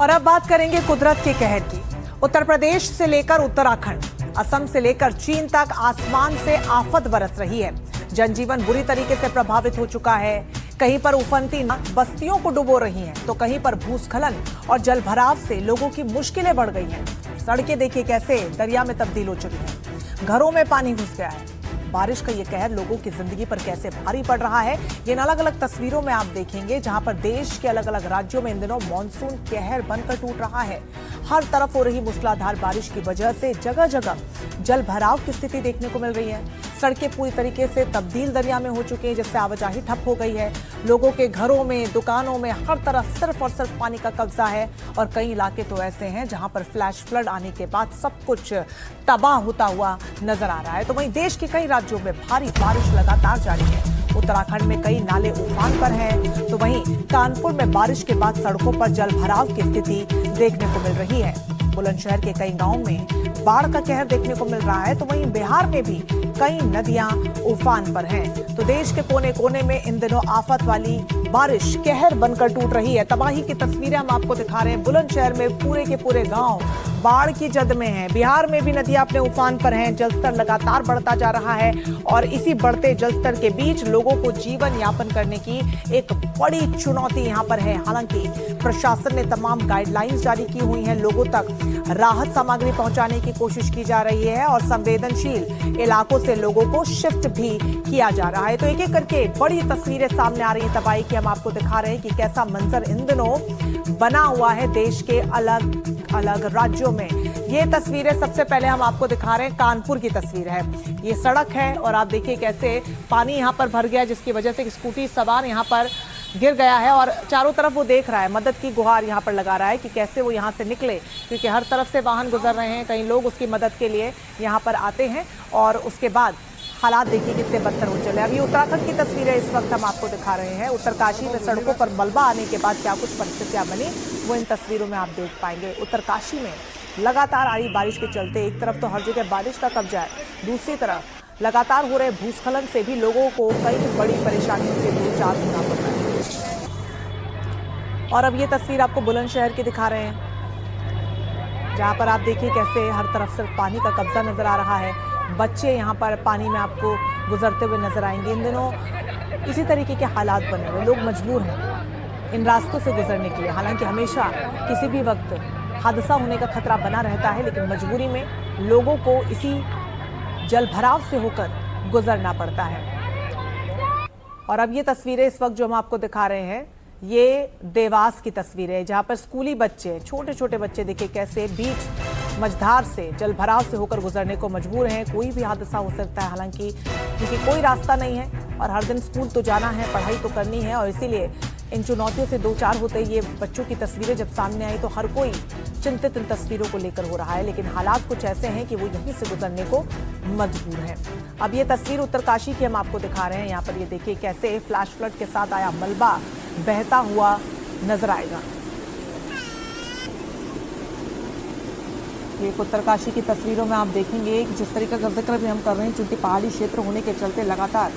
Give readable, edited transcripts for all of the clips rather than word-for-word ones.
और अब बात करेंगे कुदरत के कहर की। उत्तर प्रदेश से लेकर उत्तराखंड, असम से लेकर चीन तक आसमान से आफत बरस रही है। जनजीवन बुरी तरीके से प्रभावित हो चुका है। कहीं पर उफनती बस्तियों को डुबो रही हैं, तो कहीं पर भूस्खलन और जलभराव से लोगों की मुश्किलें बढ़ गई हैं। सड़कें देखिए कैसे दरिया में तब्दील हो चुकी हैं। घरों में पानी घुस गया है। बारिश का ये कहर लोगों की जिंदगी पर कैसे भारी पड़ रहा है, ये अलग अलग तस्वीरों में आप देखेंगे, जहां पर देश के अलग अलग राज्यों में इन दिनों मानसून कहर बनकर टूट रहा है। हर तरफ हो रही मूसलाधार बारिश की वजह से जगह जगह जल भराव की स्थिति देखने को मिल रही है। सड़कें पूरी तरीके से तब्दील दरिया में हो चुकी हैं, जिससे आवाजाही ठप हो गई है। लोगों के घरों में, दुकानों में हर तरफ सिर्फ और सिर्फ पानी का कब्जा है। और कई इलाके तो ऐसे हैं जहां पर फ्लैश फ्लड आने के बाद सब कुछ तबाह होता हुआ नजर आ रहा है। तो वहीं देश के कई राज्यों में भारी बारिश लगातार जारी है। उत्तराखंड में कई नाले उफान पर हैं, तो वहीं कानपुर में बारिश के बाद सड़कों पर जल भराव की स्थिति देखने को मिल रही है। बुलंदशहर के कई गांवों में बाढ़ का कहर देखने को मिल रहा है, तो वहीं बिहार में भी कई नदियां उफान पर हैं। तो देश के कोने कोने में इन दिनों आफत वाली बारिश कहर बनकर टूट रही है। तबाही की तस्वीरें हम आपको दिखा रहे हैं। बुलंदशहर में पूरे के पूरे गांव बाढ़ की जद में हैं। बिहार में भी नदियां अपने उफान पर हैं। जलस्तर लगातार बढ़ता जा रहा है और इसी बढ़ते जलस्तर के बीच लोगों को जीवन यापन करने की एक बड़ी चुनौती यहां पर है। हालांकि प्रशासन ने तमाम गाइडलाइंस जारी की हुई हैं। लोगों तक राहत सामग्री पहुंचाने की कोशिश की जा रही है और संवेदनशील इलाकों से लोगों को शिफ्ट भी किया जा रहा है। तो एक एक करके बड़ी तस्वीरें सामने आ रही है तबाही की। हम आपको दिखा रहे हैं कि कैसा मंजर इन दिनों बना हुआ है देश के अलग अलग राज्यों में। ये तस्वीरें सबसे पहले हम आपको दिखा रहे हैं, कानपुर की तस्वीर है। ये सड़क है और आप देखिए कैसे पानी यहां पर भर गया, जिसकी वजह से स्कूटी सवार यहां पर गिर गया है और चारों तरफ वो देख रहा है, मदद की गुहार यहां पर लगा रहा है कि कैसे वो यहां से निकले, क्योंकि हर तरफ से वाहन गुजर रहे हैं। कई लोग उसकी मदद के लिए यहां पर आते हैं और उसके बाद हालात देखिए कितने बदतर हो चले। अभी उत्तराखंड की तस्वीरें इस वक्त हम आपको दिखा रहे हैं। उत्तरकाशी में सड़कों पर मलबा आने के बाद क्या कुछ परिस्थितियां बनी, वो इन तस्वीरों में आप देख पाएंगे। उत्तरकाशी में लगातार आ रही बारिश के चलते एक तरफ तो हर जगह बारिश का कब्जा है, दूसरी तरफ लगातार हो रहे भूस्खलन से भी लोगों को कई बड़ी परेशानियों से दो चार होना पड़ रहा है। और अब ये तस्वीर आपको बुलंदशहर की दिखा रहे हैं, जहां पर आप देखिए कैसे हर तरफ सिर्फ पानी का कब्जा नजर आ रहा है। बच्चे यहाँ पर पानी में आपको गुजरते हुए नजर आएंगे। इन दिनों इसी तरीके के हालात बने हुए, लोग मजबूर हैं इन रास्तों से गुजरने के लिए। हालांकि हमेशा किसी भी वक्त हादसा होने का खतरा बना रहता है, लेकिन मजबूरी में लोगों को इसी जल भराव से होकर गुजरना पड़ता है। और अब ये तस्वीरें इस वक्त जो हम आपको दिखा रहे हैं, ये देवास की तस्वीर है, जहाँ पर स्कूली बच्चे, छोटे छोटे बच्चे देखिए कैसे बीच मझधार से जल भराव से होकर गुजरने को मजबूर हैं। कोई भी हादसा हो सकता है, हालांकि क्योंकि कोई रास्ता नहीं है और हर दिन स्कूल तो जाना है, पढ़ाई तो करनी है, और इसीलिए इन चुनौतियों से दो चार होते ही ये बच्चों की तस्वीरें जब सामने आई तो हर कोई चिंतित इन तस्वीरों को लेकर हो रहा है। लेकिन हालात कुछ ऐसे हैं कि वो यहीं से गुजरने को मजबूर हैं। अब ये तस्वीर उत्तरकाशी की हम आपको दिखा रहे हैं। यहाँ पर ये देखिए कैसे फ्लैश फ्लड के साथ आया मलबा बहता हुआ नजर आएगा। ये उत्तरकाशी की तस्वीरों में आप देखेंगे कि जिस तरीके का जिक्र भी हम कर रहे हैं, चूंकि पहाड़ी क्षेत्र होने के चलते लगातार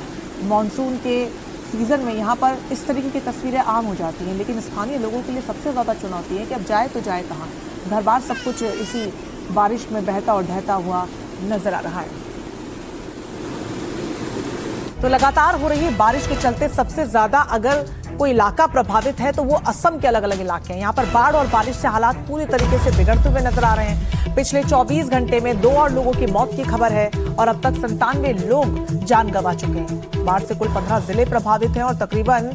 मानसून के सीजन में यहाँ पर इस तरीके की तस्वीरें आम हो जाती हैं। लेकिन स्थानीय लोगों के लिए सबसे ज़्यादा चुनौती है कि अब जाए तो जाए कहाँ। घर बार सब कुछ इसी बारिश में बहता और ढहता हुआ नजर आ रहा है। तो लगातार हो रही बारिश के चलते सबसे ज्यादा अगर कोई इलाका प्रभावित है तो वो असम के अलग अलग इलाके हैं। यहाँ पर बाढ़ और बारिश से हालात पूरी तरीके से बिगड़ते हुए नजर आ रहे हैं। पिछले 24 घंटे में 2 और लोगों की मौत की खबर है और अब तक 97 लोग जान गंवा चुके हैं। बाढ़ से कुल 15 जिले प्रभावित हैं और तकरीबन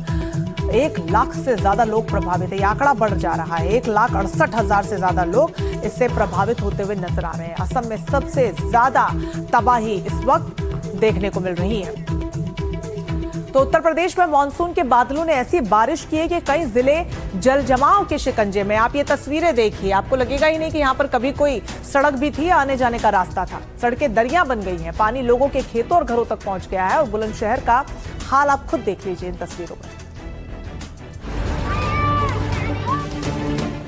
1 लाख से ज्यादा लोग प्रभावित है। ये आंकड़ा बढ़ जा रहा है। 1,68,000 से ज्यादा लोग इससे प्रभावित होते हुए नजर आ रहे हैं। असम में सबसे ज्यादा तबाही इस वक्त देखने को मिल रही है। तो उत्तर प्रदेश में मानसून के बादलों ने ऐसी बारिश की है कि कई जिले जल जमाव के शिकंजे में। आप ये तस्वीरें देखिए, आपको लगेगा ही नहीं कि यहाँ पर कभी कोई सड़क भी थी, आने जाने का रास्ता था। सड़कें दरिया बन गई हैं, पानी लोगों के खेतों और घरों तक पहुंच गया है। और बुलंदशहर का हाल आप खुद देख लीजिए इन तस्वीरों में।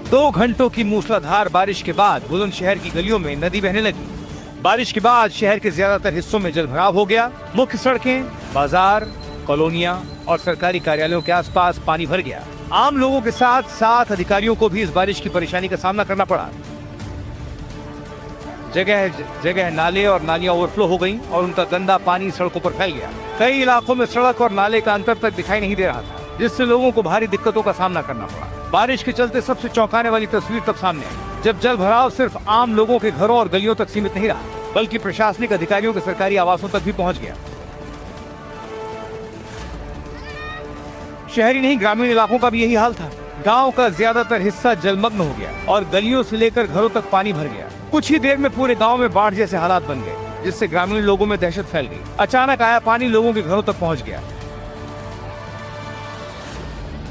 2 घंटों की मूसलाधार बारिश के बाद बुलंदशहर की गलियों में नदी बहने लगी। बारिश के बाद शहर के ज्यादातर हिस्सों में जलभराव हो गया। मुख्य सड़कें, बाजार, कॉलोनियां और सरकारी कार्यालयों के आसपास पानी भर गया। आम लोगों के साथ साथ अधिकारियों को भी इस बारिश की परेशानी का सामना करना पड़ा। जगह जगह नाले और नालियां ओवरफ्लो हो गईं और उनका गंदा पानी सड़कों पर फैल गया। कई इलाकों में सड़क और नाले का अंतर तक दिखाई नहीं दे रहा था, जिससे लोगों को भारी दिक्कतों का सामना करना पड़ा। बारिश के चलते सबसे चौंकाने वाली तस्वीर तब सामने आई, जब जल भराव सिर्फ आम लोगों के घरों और गलियों तक सीमित नहीं रहा, बल्कि प्रशासनिक अधिकारियों के सरकारी आवासों तक भी पहुंच गया। शहरी नहीं, ग्रामीण इलाकों का भी यही हाल था। गांव का ज्यादातर हिस्सा जलमग्न हो गया और गलियों से लेकर घरों तक पानी भर गया। कुछ ही देर में पूरे गांव में बाढ़ जैसे हालात बन गए, जिससे ग्रामीण लोगों में दहशत फैल गई। अचानक आया पानी लोगों के घरों तक पहुंच गया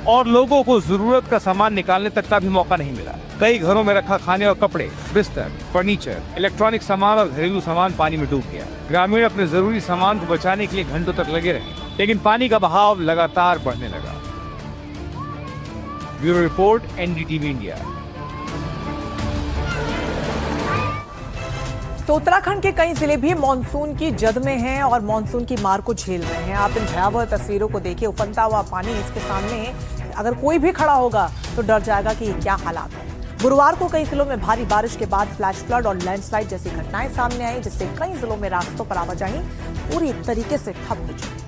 और लोगों को जरूरत का सामान निकालने तक का भी मौका नहीं मिला। कई घरों में रखा खाने और कपड़े, बिस्तर, फर्नीचर, इलेक्ट्रॉनिक सामान और घरेलू सामान पानी में डूब गया। ग्रामीण अपने जरूरी सामान को बचाने के लिए घंटों तक लगे रहे, लेकिन पानी का बहाव लगातार बढ़ने लगा। Bureau report, NDTV India. तो उत्तराखंड के कई जिले भी मानसून की जद में हैं और मानसून की मार को झेल रहे हैं। आप इन भयावह तस्वीरों को देखिए, उफनता हुआ पानी, इसके सामने अगर कोई भी खड़ा होगा तो डर जाएगा कि ये क्या हालात है। गुरुवार को कई जिलों में भारी बारिश के बाद फ्लैश फ्लड और लैंडस्लाइड जैसी घटनाएं सामने आई, जिससे कई जिलों में रास्तों पर आवाजाही पूरी तरीके से ठप हो चुकी है।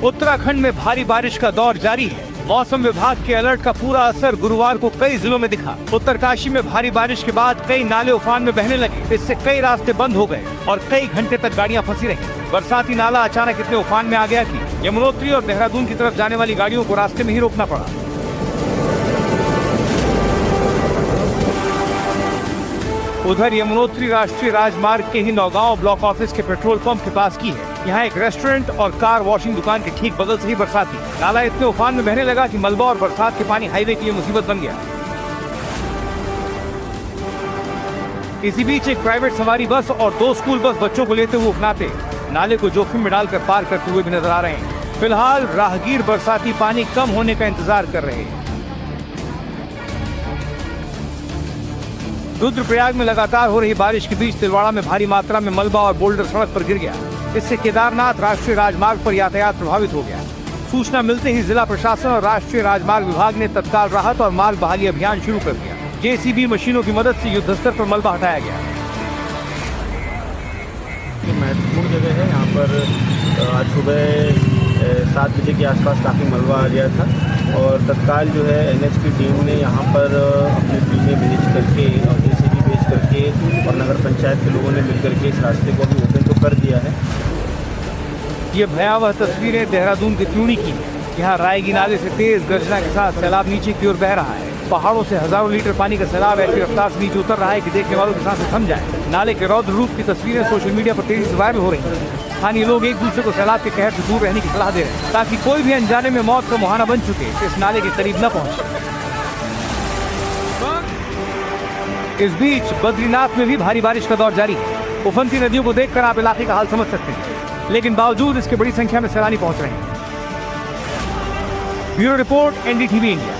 उत्तराखंड में भारी बारिश का दौर जारी है। मौसम विभाग के अलर्ट का पूरा असर गुरुवार को कई जिलों में दिखा। उत्तरकाशी में भारी बारिश के बाद कई नाले उफान में बहने लगे, इससे कई रास्ते बंद हो गए और कई घंटे तक गाड़ियां फंसी रही। बरसाती नाला अचानक इतने उफान में आ गया कि यमुनोत्री और देहरादून की तरफ जाने वाली गाड़ियों को रास्ते में ही रोकना पड़ा। उधर यमुनोत्री राष्ट्रीय राजमार्ग के ही नौगांव ब्लॉक ऑफिस के पेट्रोल पंप के पास की है। यहाँ एक रेस्टोरेंट और कार वॉशिंग दुकान के ठीक बगल से ही बरसात हुई। नाला इतने उफान में बहने लगा कि मलबा और बरसात के पानी हाईवे के लिए मुसीबत बन गया। इसी बीच एक प्राइवेट सवारी बस और 2 स्कूल बस बच्चों को लेते हुए उफनाते नाले को जोखिम में डालकर पार करते हुए भी नजर आ रहे हैं। फिलहाल राहगीर बरसाती पानी कम होने का इंतजार कर रहे हैं। रुद्रप्रयाग में लगातार हो रही बारिश के बीच तिलवाड़ा में भारी मात्रा में मलबा और बोल्डर सड़क पर गिर गया। इससे केदारनाथ राष्ट्रीय राजमार्ग पर यातायात प्रभावित हो गया। सूचना मिलते ही जिला प्रशासन और राष्ट्रीय राजमार्ग विभाग ने तत्काल राहत और मार्ग बहाली अभियान शुरू कर दिया। जेसीबी मशीनों की मदद से युद्धस्तर पर मलबा हटाया गया। महत्वपूर्ण जगह है। यहाँ पर आज सुबह 7 बजे के आसपास काफ़ी मलबा आ गया था और तत्काल जो है एनएच की टीम ने यहाँ पर अपनी टीमें भेज करके और जेसीबी भेज करके और नगर पंचायत के लोगों ने मिलकर के इस रास्ते को भी ओपन तो कर दिया है। ये भयावह तस्वीरें देहरादून के त्यूणी की है। यहाँ रायगी नाले से तेज गर्जना के साथ सैलाब नीचे की ओर बह रहा है। पहाड़ों से हजारों लीटर पानी का सैलाब ऐसी रफ्तार से नीचे उतर रहा है कि देखने वालों की सांसें थम जाए। नाले के रौद्र रूप की तस्वीरें सोशल मीडिया पर तेजी से वायरल हो रही हैं। स्थानीय लोग एक दूसरे को सैलाब के कहर से दूर रहने की सलाह दे रहे हैं, ताकि कोई भी अनजाने में मौत का मुहाना बन चुके इस नाले के करीब न पहुंचे। इस बीच बद्रीनाथ में भी भारी बारिश का दौर जारी है। उफनती नदियों को देखकर आप इलाके का हाल समझ सकते हैं, लेकिन बावजूद इसके बड़ी संख्या में सैलानी पहुंच रहे हैं। Bureau report, NDTV India.